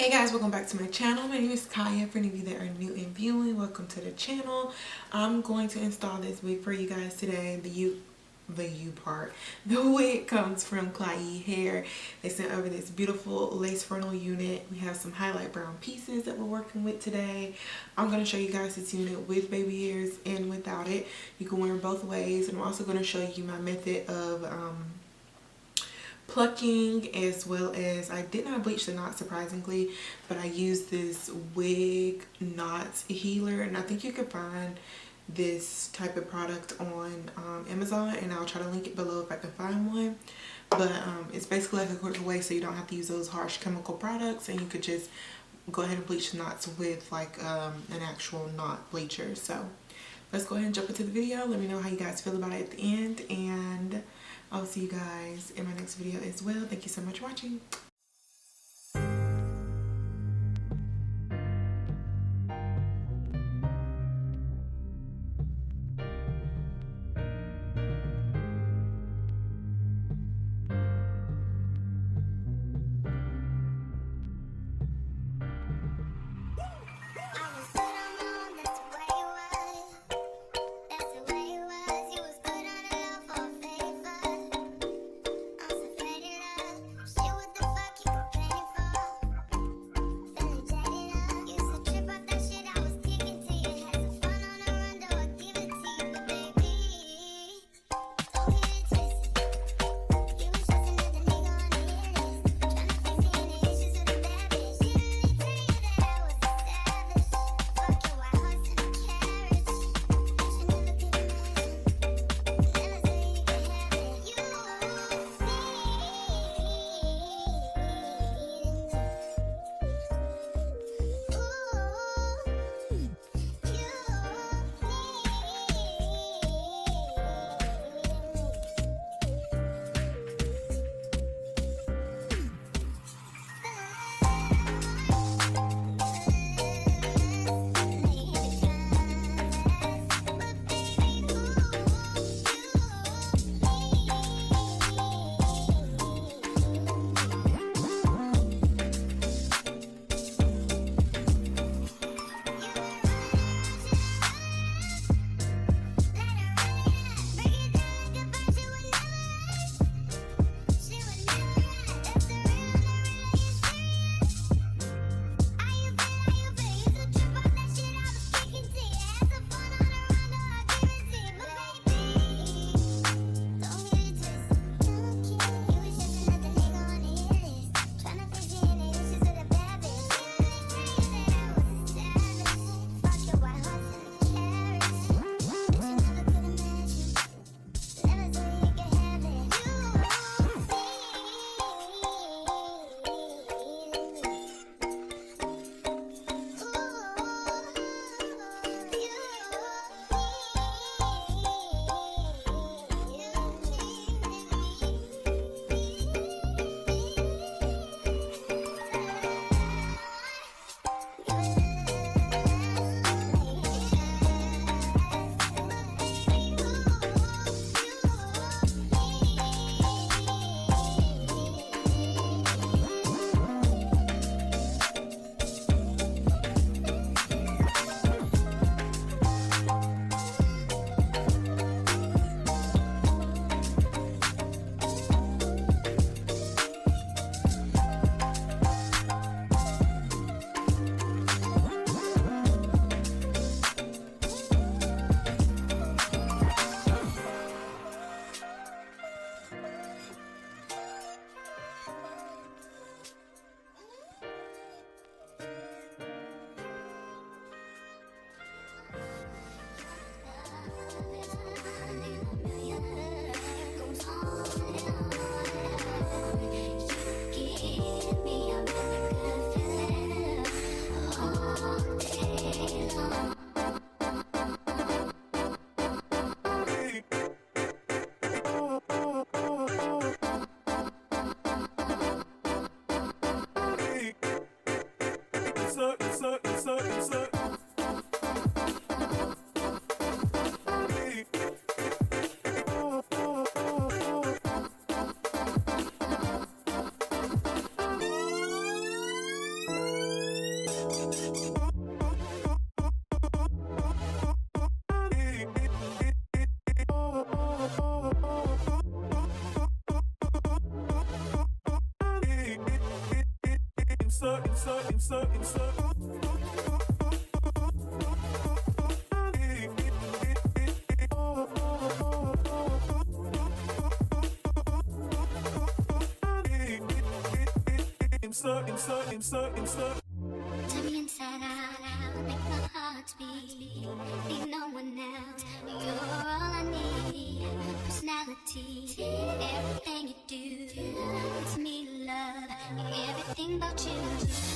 Hey guys, welcome back to my channel. My name is Kaya. For any of you that are new and viewing, welcome to the channel. I'm going to install this wig for you guys today. The wig comes from Klaiyi hair. They sent over this beautiful lace frontal unit. We have some highlight brown pieces that we're working with today. I'm going to show you guys this unit with baby hairs and without it. You can wear both ways, and I'm also going to show you my method of plucking, as well as I did not bleach the knot surprisingly, but I used this wig knot healer, and I think you can find this type of product on Amazon, and I'll try to link it below if I can find one. But it's basically like a quicker way so you don't have to use those harsh chemical products, and you could just go ahead and bleach the knots with like an actual knot bleacher. So let's go ahead and jump into the video. Let me know how you guys feel about it at the end, and I'll see you guys in my next video as well. Thank you so much for watching. Shit with the Turn me inside out, make my heart beat. Need no one else, you're all I need. Personality, everything you do, it's me love, everything about you.